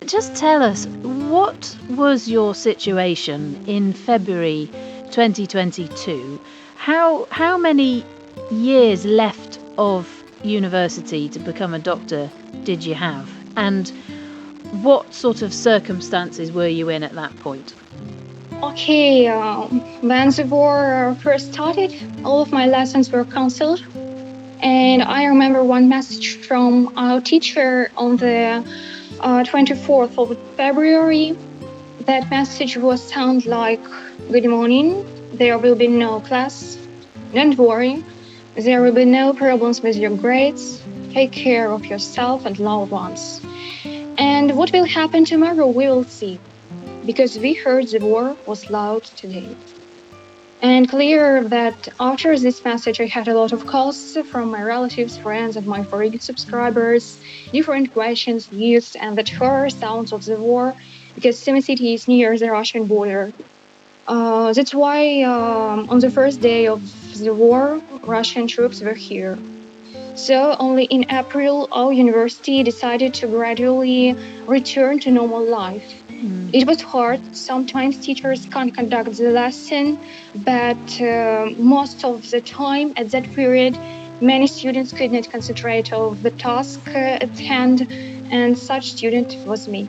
just tell us, what was your situation in February 2022? How many years left of university to become a doctor did you have? And what sort of circumstances were you in at that point? Okay, when the war first started, all of my lessons were cancelled. And I remember one message from our teacher on the 24th of February. That message was sound like, "Good morning, there will be no class. Don't worry, there will be no problems with your grades. Take care of yourself and loved ones. And what will happen tomorrow, we will see. Because we heard the war was loud today." And clear that after this message, I had a lot of calls from my relatives, friends, and my foreign subscribers, different questions, news, and the terror sounds of the war, because Sumy City is near the Russian border. That's why on the first day of the war, Russian troops were here. So only in April, our university decided to gradually return to normal life. It was hard. Sometimes teachers can't conduct the lesson, but most of the time at that period, many students could not concentrate on the task at hand, and such student was me.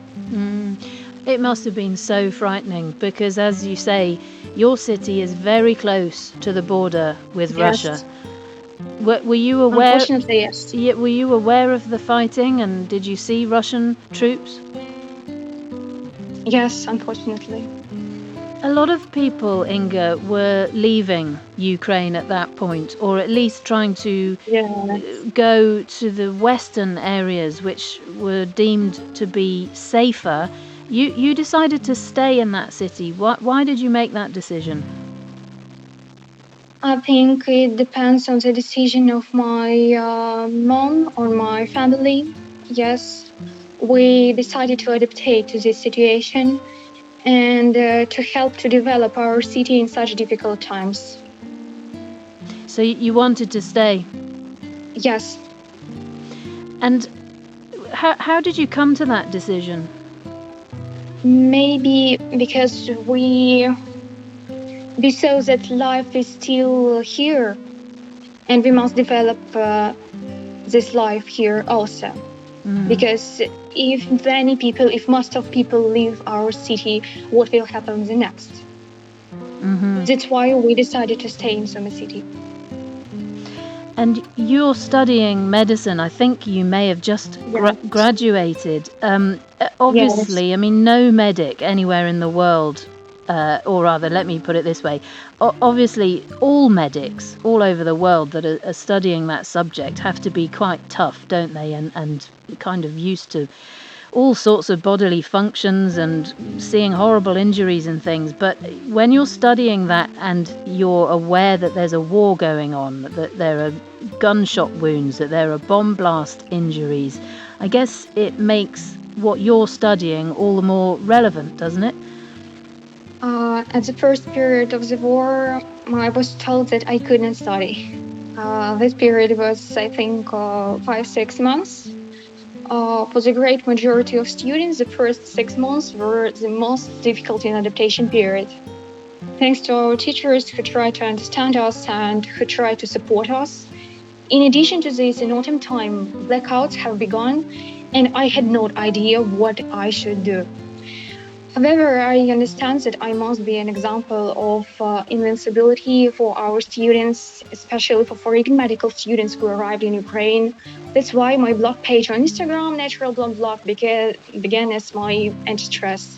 It must have been so frightening because, as you say, your city is very close to the border with Yes. Russia. Were you aware? Unfortunately, yes. Were you aware of the fighting, and did you see Russian troops? Yes, unfortunately. A lot of people, Inga, were leaving Ukraine at that point, or at least trying to Yes. go to the western areas, which were deemed to be safer. You decided to stay in that city. Why did you make that decision? I think it depends on the decision of my mom or my family. Yes, we decided to adapt to this situation and to help to develop our city in such difficult times. So you wanted to stay. Yes. And how did you come to that decision? Maybe because we saw that life is still here and we must develop this life here also. Because if most of people leave our city, what will happen the next? That's why we decided to stay in Sumy City. And you're studying medicine. I think you may have just graduated. Obviously, I mean, no medic anywhere in the world, or rather, let me put it this way. Obviously, all medics all over the world that are studying that subject have to be quite tough, don't they? And kind of used to all sorts of bodily functions and seeing horrible injuries and things. But when you're studying that and you're aware that there's a war going on, that there are gunshot wounds, that there are bomb blast injuries, I guess it makes what you're studying all the more relevant, doesn't it? At the first period of the war, I was told that I couldn't study. This period was, I think, 5-6 months. For the great majority of students, the first 6 months were the most difficult in adaptation period. Thanks to our teachers who tried to understand us and who tried to support us. In addition to this, in autumn time, blackouts have begun, and I had no idea what I should do. However, I understand that I must be an example of invincibility for our students, especially for foreign medical students who arrived in Ukraine. That's why my blog page on Instagram, Natural Blog, began as my anti-stress.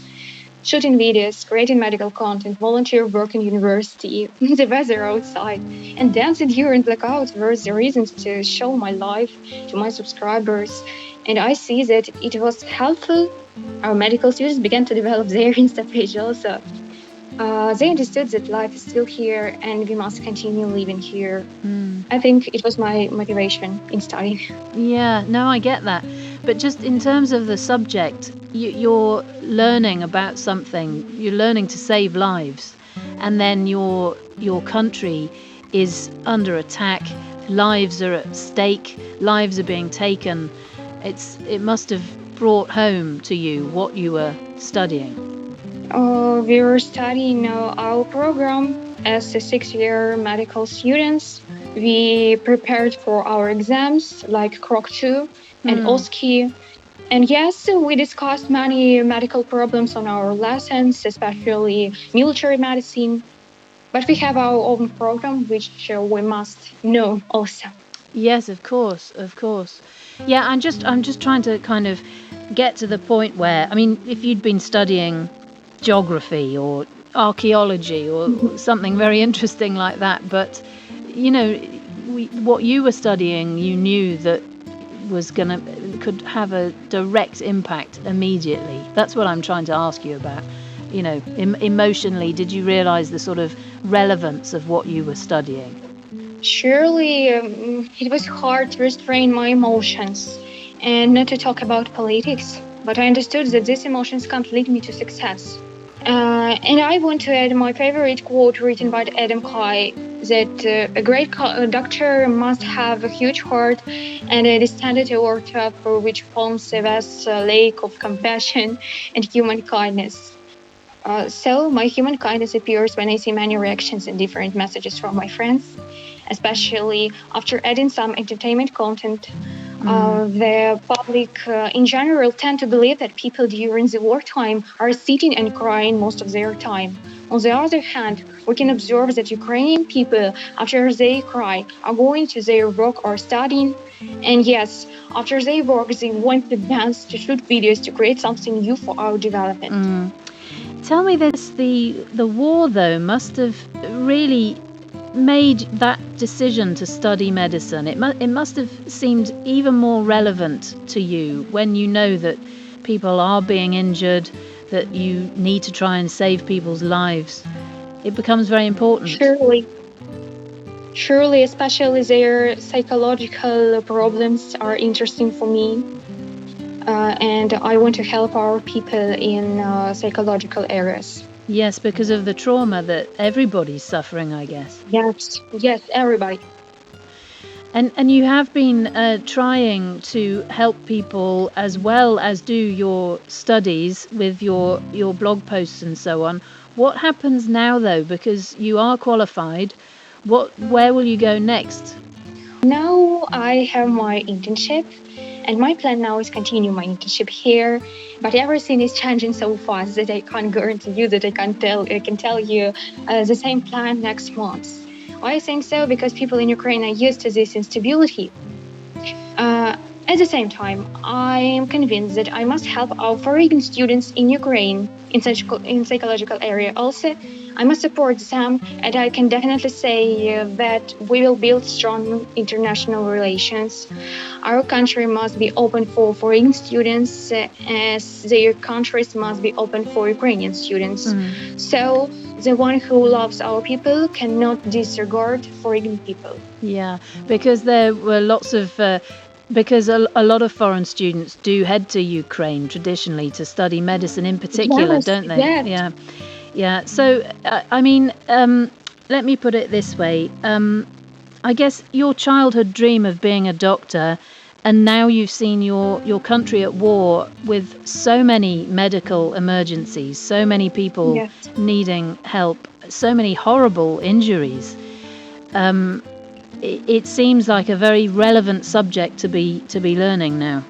Shooting videos, creating medical content, volunteer work in university, the weather outside, and dancing during blackouts were the reasons to show my life to my subscribers. And I see that it was helpful. Our medical students began to develop their Insta page also. They understood that life is still here and we must continue living here. I think it was my motivation in studying. Yeah, no, I get that. But just in terms of the subject, you're learning about something, you're learning to save lives, and then your country is under attack, lives are at stake, lives are being taken. It must have brought home to you what you were studying? We were studying our program as a 6-year medical students. We prepared for our exams like CROC 2 and OSCE. And yes, we discussed many medical problems on our lessons, especially military medicine. But we have our own program, which we must know also. Yes, of course. Yeah, I'm just trying to kind of get to the point where, I mean, if you'd been studying geography or archaeology or something very interesting like that, but what you were studying, you knew that could have a direct impact immediately. That's what I'm trying to ask you about. Emotionally, did you realize the sort of relevance of what you were studying? Surely, it was hard to restrain my emotions and not to talk about politics, but I understood that these emotions can't lead me to success. And I want to add my favorite quote written by Adam Kai, that a great doctor must have a huge heart and a distended aorta for which forms a vast lake of compassion and human kindness. So my human kindness appears when I see many reactions and different messages from my friends, especially after adding some entertainment content. The public in general tend to believe that people during the wartime are sitting and crying most of their time. On the other hand, we can observe that Ukrainian people, after they cry, are going to their work or studying. And yes, after they work, they want to dance, to shoot videos, to create something new for our development. Tell me this, the war, though, must have really made that decision to study medicine. It must have seemed even more relevant to you when you know that people are being injured, that you need to try and save people's lives. It becomes very important. Surely, especially their psychological problems are interesting for me. And I want to help our people in psychological areas. Yes, because of the trauma that everybody's suffering, I guess. Yes, everybody. And you have been trying to help people as well as do your studies with your blog posts and so on. What happens now, though? Because you are qualified, where will you go next? Now I have my internship, and my plan now is continue my internship here. But everything is changing so fast that I can't guarantee you that I can tell you the same plan next month. I think so because people in Ukraine are used to this instability. At the same time, I am convinced that I must help our foreign students in Ukraine in psychological area also. I must support them, and I can definitely say that we will build strong international relations. Our country must be open for foreign students as their countries must be open for Ukrainian students. So the one who loves our people cannot disregard foreign people. Yeah, because there were lots of... because a lot of foreign students do head to Ukraine traditionally to study medicine in particular, don't they? Yes. Yeah. So, I mean, let me put it this way. I guess your childhood dream of being a doctor, and now you've seen your country at war with so many medical emergencies, so many people needing help, so many horrible injuries. It seems like a very relevant subject to be learning now.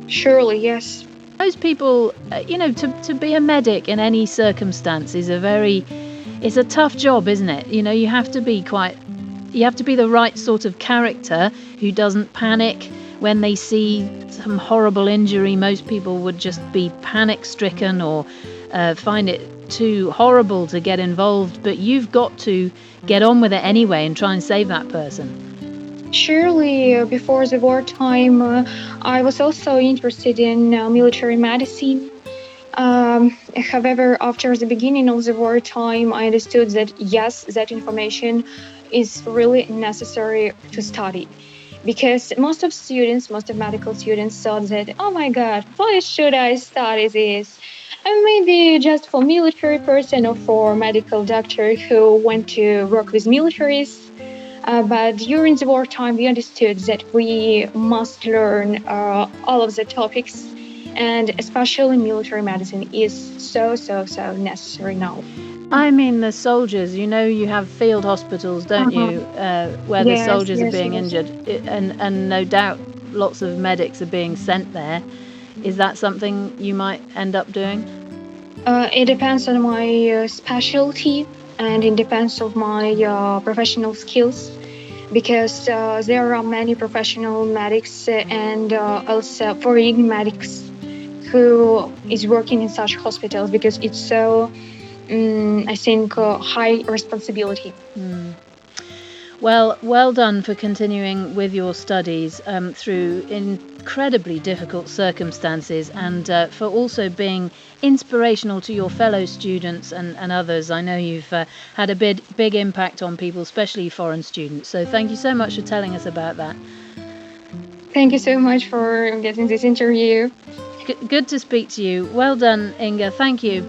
Surely, yes. Those people, to be a medic in any circumstance is it's a tough job, isn't it? You have to be the right sort of character who doesn't panic when they see some horrible injury. Most people would just be panic stricken or find it too horrible to get involved, but you've got to get on with it anyway and try and save that person. Surely, before the wartime, I was also interested in military medicine. However, after the beginning of the wartime, I understood that yes, that information is really necessary to study. Because most of medical students thought that, oh my God, why should I study this? And maybe just for military person or for medical doctor who went to work with militaries. But during the wartime, we understood that we must learn all of the topics and especially military medicine is so necessary now. I mean, the soldiers, you have field hospitals, don't you, where the soldiers are being injured, and no doubt lots of medics are being sent there. Is that something you might end up doing? It depends on my specialty, and it depends on my professional skills, because there are many professional medics and also foreign medics who is working in such hospitals, because it's so, I think, high responsibility. Well done for continuing with your studies through incredibly difficult circumstances, and for also being inspirational to your fellow students and others. I know you've had a big impact on people, especially foreign students. So thank you so much for telling us about that. Thank you so much for getting this interview. Good to speak to you. Well done, Inga. Thank you.